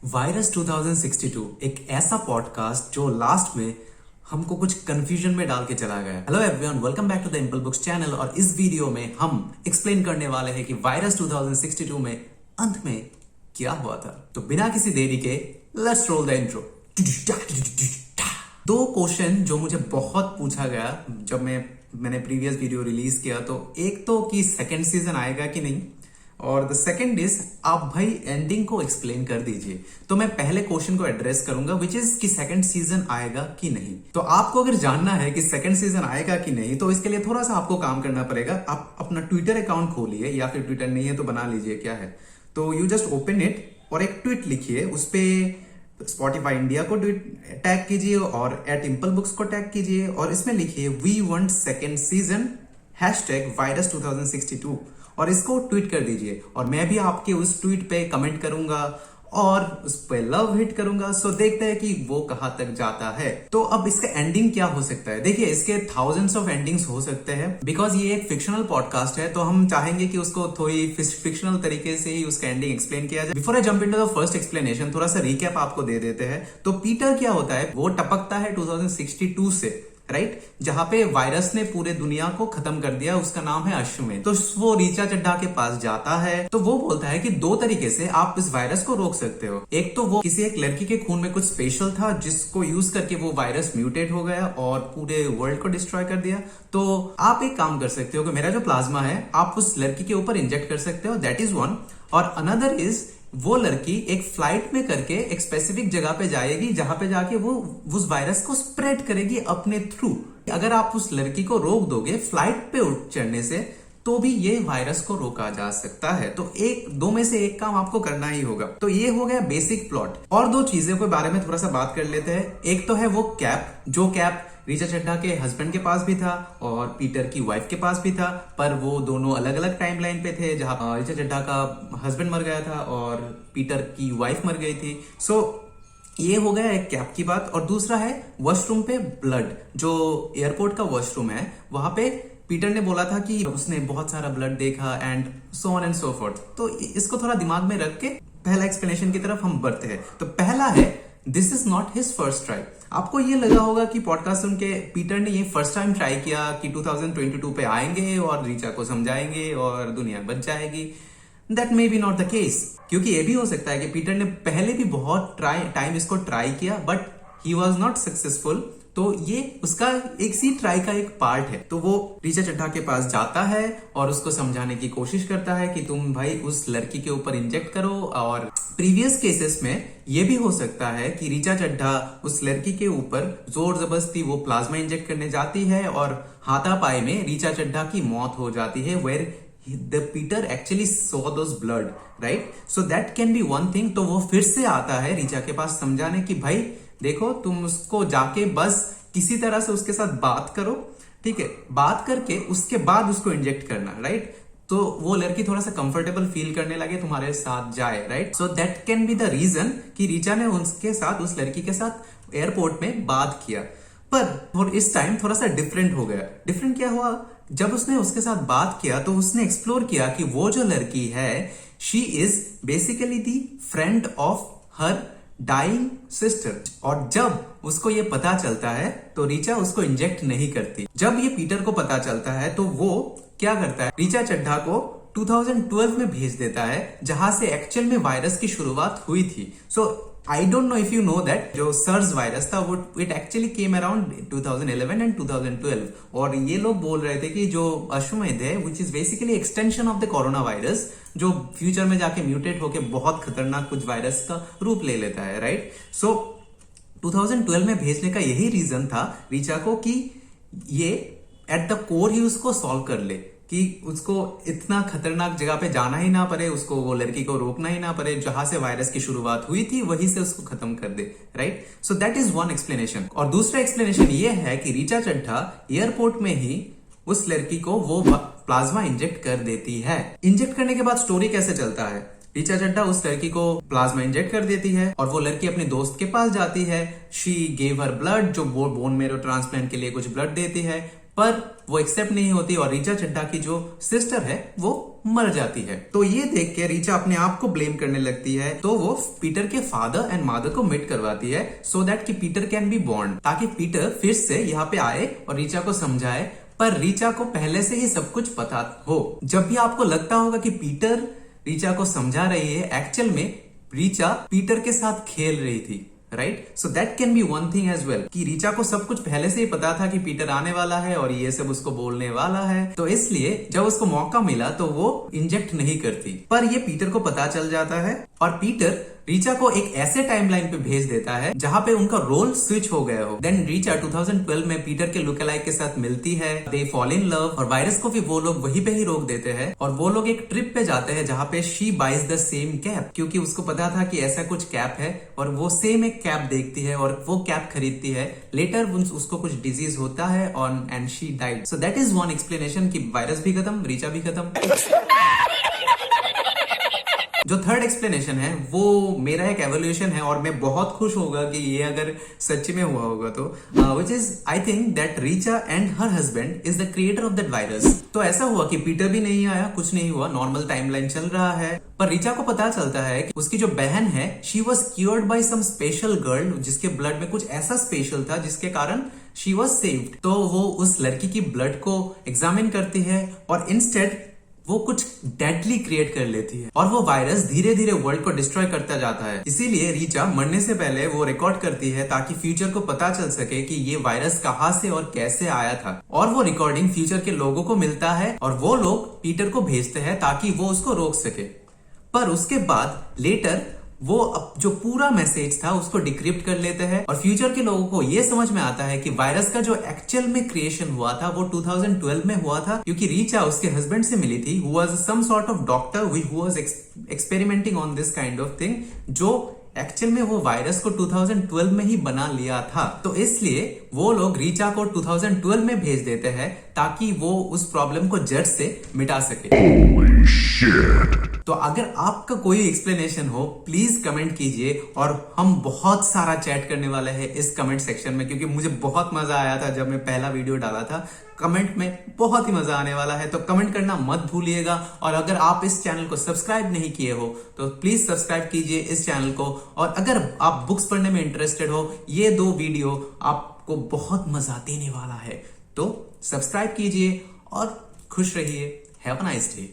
Virus 2062 एक ऐसा podcast जो लास्ट में हमको कुछ कंफ्यूजन में डाल के चला गया। Hello everyone, welcome back to the impel books channel. और इस वीडियो में हम एक्सप्लेन करने वाले हैं कि वायरस 2062 में अंत में क्या हुआ था। तो बिना किसी देरी के लेट्स रोल द इंट्रो। दो क्वेश्चन जो मुझे बहुत पूछा गया जब मैंने प्रीवियस वीडियो रिलीज किया, तो एक तो कि सेकेंड सीजन आएगा कि नहीं, और द सेकेंड इज आप भाई एंडिंग को एक्सप्लेन कर दीजिए। तो मैं पहले क्वेश्चन को एड्रेस करूंगा विच इज कि सेकेंड सीजन आएगा कि नहीं। तो आपको अगर जानना है कि सेकेंड सीजन आएगा कि नहीं, तो इसके लिए थोड़ा सा आपको काम करना पड़ेगा। आप अपना ट्विटर अकाउंट खोलिए, या फिर ट्विटर नहीं है तो बना लीजिए, क्या है, तो यू जस्ट ओपन इट और एक ट्वीट लिखिए, उस पर स्पॉटिफाई इंडिया को टैग कीजिए और @impulbooks को टैग कीजिए और इसमें लिखिए we want second season #virus 2062 और इसको ट्वीट कर दीजिए। और मैं भी आपके उस ट्वीट पे कमेंट करूंगा और उस पे लव हिट करूंगा। सो देखते हैं कि वो कहां तक जाता है। तो अब इसका एंडिंग क्या हो सकता है? देखिए, इसके थाउजेंड्स ऑफ एंडिंग्स हो सकते हैं बिकॉज ये एक फिक्शनल पॉडकास्ट है, तो हम चाहेंगे कि उसको थोड़ी फिक्शनल तरीके से ही उसका एंडिंग एक्सप्लेन किया जाए। Before I jump into the first explanation, थोड़ा सा रिकैप आपको दे देते हैं। तो पीटर क्या होता है, वो टपकता है 2062 से, राइट, जहां पे वायरस ने पूरे दुनिया को खत्म कर दिया। उसका नाम है अश्वमेध। तो वो रीचा चड्ढा के पास जाता है, तो वो बोलता है कि दो तरीके से आप इस वायरस को रोक सकते हो। एक तो वो किसी एक लड़की के खून में कुछ स्पेशल था जिसको यूज करके वो वायरस म्यूटेट हो गया और पूरे वर्ल्ड को डिस्ट्रॉय कर दिया। तो आप एक काम कर सकते हो कि मेरा जो प्लाज्मा है आप उस लड़की के ऊपर इंजेक्ट कर सकते हो, दैट इज वन। और अनदर इज वो लड़की एक फ्लाइट में करके एक स्पेसिफिक जगह पे जाएगी जहां पे जाके वो उस वायरस को स्प्रेड करेगी अपने थ्रू। अगर आप उस लड़की को रोक दोगे फ्लाइट पे उठ चढ़ने से, तो भी ये वायरस को रोका जा सकता है। तो एक दो में से एक काम आपको करना ही होगा। तो ये हो गया बेसिक प्लॉट। और दो चीजों के बारे में थोड़ा सा बात कर लेते हैं। एक तो है वो कैप, जो कैप रीचा चड्ढा के हस्बैंड के पास भी था और पीटर की वाइफ के पास भी था, पर वो दोनों अलग अलग टाइमलाइन पे थे, जहां रीचा चड्ढा का हस्बैंड मर गया था और पीटर की वाइफ मर गई थी। सो ये हो गया एक कैप की बात। और दूसरा है वॉशरूम पे ब्लड, जो एयरपोर्ट का वॉशरूम है, वहां पे पीटर ने बोला था कि उसने बहुत सारा ब्लड देखा and so on and so fourth. तो इसको थोड़ा दिमाग में रख के पहला एक्सप्लेनेशन की तरफ हम बढ़ते हैं। तो पहला है, this is not his first try. आपको ये लगा होगा कि पॉडकास्ट सुन के पीटर ने ये फर्स्ट टाइम ट्राई किया कि 2022 पे आएंगे और रीचा को समझाएंगे और दुनिया बच जाएगी। That may be not the case, क्योंकि ये भी हो सकता है कि पीटर ने पहले भी बहुत टाइम इसको ट्राई किया but he was not successful. तो ये उसका एक सी ट्राई का एक पार्ट है। तो वो रीचा चड्ढा के पास जाता है और उसको समझाने की कोशिश करता है कि तुम भाई उस लड़की के ऊपर इंजेक्ट करो। और प्रीवियस केसेस में ये भी हो सकता है कि रीचा चड्ढा उस लड़की के ऊपर जोर जबरदस्ती वो प्लाज्मा इंजेक्ट करने जाती है और हाथापाई में रीचा चड्ढा की मौत हो जाती है, where the Peter actually saw those blood, right? So that can be one thing। तो वो फिर से आता है रीचा के पास समझाने की भाई देखो, तुम उसको जाके बस किसी तरह से उसके साथ बात करो, ठीक है, बात करके उसके बाद उसको इंजेक्ट करना, राइट? तो वो लड़की थोड़ा सा कंफर्टेबल फील करने लगे तुम्हारे साथ जाए, right? So that can be the reason कि रीचा ने उसके साथ, उस लड़की के साथ एयरपोर्ट में बात किया। पर इस टाइम थोड़ा सा डिफरेंट हो गया। डिफरेंट क्या हुआ? जब उसने उसके साथ बात किया तो उसने एक्सप्लोर किया कि वो जो लड़की है, she is basically the friend of her dying sister. और जब उसको ये पता चलता है तो रीचा उसको इंजेक्ट नहीं करती। जब ये पीटर को पता चलता है तो वो क्या करता है, रीचा चड्ढा को 2012 में भेज देता है, जहां से एक्चुअल में वायरस की शुरुआत हुई थी। So I don't know if you know that जो सर्स वायरस था वो it actually came around 2011 and 2012। और ये लोग बोल रहे थे कि जो अश्वमेध है which is basically extension of the corona virus, जो फ्यूचर में जाके म्यूटेट होके बहुत खतरनाक कुछ वायरस का रूप ले लेता है, राइट? सो 2012 में भेजने का यही रीजन था रीचा को कि ये एट द कोर ही उसको सॉल्व कर ले, कि उसको इतना खतरनाक जगह पे जाना ही ना पड़े, उसको वो लड़की को रोकना ही ना पड़े, जहां से वायरस की शुरुआत हुई थी वहीं से उसको खत्म कर दे, right? So that is one explanation. और दूसरा एक्सप्लेनेशन ये है कि रीचा चड्ढा एयरपोर्ट में ही उस लड़की को वो प्लाज्मा इंजेक्ट कर देती है। इंजेक्ट करने के बाद स्टोरी कैसे चलता है, रीचा चड्ढा उस लड़की को प्लाज्मा इंजेक्ट कर देती है और वो लड़की अपने दोस्त के पास जाती है। शी गेव हर ब्लड, जो बोन मेरो ट्रांसप्लांट के लिए कुछ ब्लड देती है। पर वो एक्सेप्ट नहीं होती और रीचा चड्ढा की जो सिस्टर है वो मर जाती है। तो ये देख के रीचा अपने आप को ब्लेम करने लगती है, तो वो पीटर के फादर एंड मदर को मीट करवाती है सो दैट कि पीटर कैन बी बॉर्न, ताकि पीटर फिर से यहाँ पे आए और रीचा को समझाए। पर रीचा को पहले से ही सब कुछ पता हो। जब भी आपको लगता होगा कि पीटर रीचा को समझा रही है, एक्चुअल में रीचा पीटर के साथ खेल रही थी, right? So that can be one thing as well कि रीचा को सब कुछ पहले से ही पता था कि पीटर आने वाला है और ये सब उसको बोलने वाला है, तो इसलिए जब उसको मौका मिला तो वो इंजेक्ट नहीं करती। पर ये पीटर को पता चल जाता है और पीटर रीचा को एक ऐसे टाइमलाइन पे भेज देता है जहां पे उनका रोल स्विच हो गया हो। देन रीचा 2012 में पीटर के लुक अलाइक के साथ मिलती है, दे फॉल इन लव, और वायरस को भी वो लोग वहीं पे ही रोक देते हैं और वो लोग एक ट्रिप पे जाते हैं जहां पे she buys the same cap, क्योंकि उसको पता था कि ऐसा कुछ कैप है और वो सेम एक कैप देखती है और वो कैप खरीदती है। लेटर उसको कुछ डिजीज होता है और and she died. So that is one explanation कि वायरस भी खत्म, रीचा भी खत्म। जो थर्ड एक्सप्लेनेशन है वो मेरा एक एवोल्यूशन है और मैं बहुत खुश होगा कि ये अगर सच में हुआ होगा तो, which is I think that Richa and her husband is the creator of that virus. तो ऐसा हुआ कि पीटर भी नहीं आया, कुछ नहीं हुआ, नॉर्मल टाइमलाइन चल रहा है। पर रीचा को पता चलता है कि उसकी जो बहन है she was cured by some special girl, जिसके ब्लड में कुछ ऐसा स्पेशल था जिसके कारण शी वॉज सेव्ड। तो वो उस लड़की की ब्लड को एग्जामिन करती है और इंस्टेड वो कुछ डेडली क्रिएट कर लेती है और वो वायरस धीरे धीरे वर्ल्ड को डिस्ट्रॉय करता जाता है। इसीलिए रीचा मरने से पहले वो रिकॉर्ड करती है ताकि फ्यूचर को पता चल सके कि ये वायरस कहां से और कैसे आया था, और वो रिकॉर्डिंग फ्यूचर के लोगों को मिलता है और वो लोग पीटर को भेजते हैं ताकि वो उसको रोक सके। पर उसके बाद लेटर वो जो पूरा मैसेज था उसको डिक्रिप्ट कर लेते हैं और फ्यूचर के लोगों को ये समझ में आता है कि वायरस का जो एक्चुअल में क्रिएशन हुआ था वो 2012 में हुआ था, क्योंकि रीचा उसके हस्बैंड से मिली थी, who was some sort of doctor who was experimenting on this kind of thing, जो एक्चुअल में वो वायरस को 2012 में ही बना लिया था। तो इसलिए वो लोग रीचा को 2012 में भेज देते हैं ताकि वो उस प्रॉब्लम को जड़ से मिटा सके। Holy shit. तो अगर आपका कोई एक्सप्लेनेशन हो प्लीज कमेंट कीजिए और हम बहुत सारा चैट करने वाले हैं इस कमेंट सेक्शन में, क्योंकि मुझे बहुत मजा आया था जब मैं पहला वीडियो डाला था। कमेंट में बहुत ही मजा आने वाला है, तो कमेंट करना मत भूलिएगा। और अगर आप इस चैनल को सब्सक्राइब नहीं किए हो तो प्लीज सब्सक्राइब कीजिए इस चैनल को। और अगर आप बुक्स पढ़ने में इंटरेस्टेड हो, ये 2 वीडियो आपको बहुत मजा देने वाला है, तो सब्सक्राइब कीजिए और खुश रहिए। Have a nice day.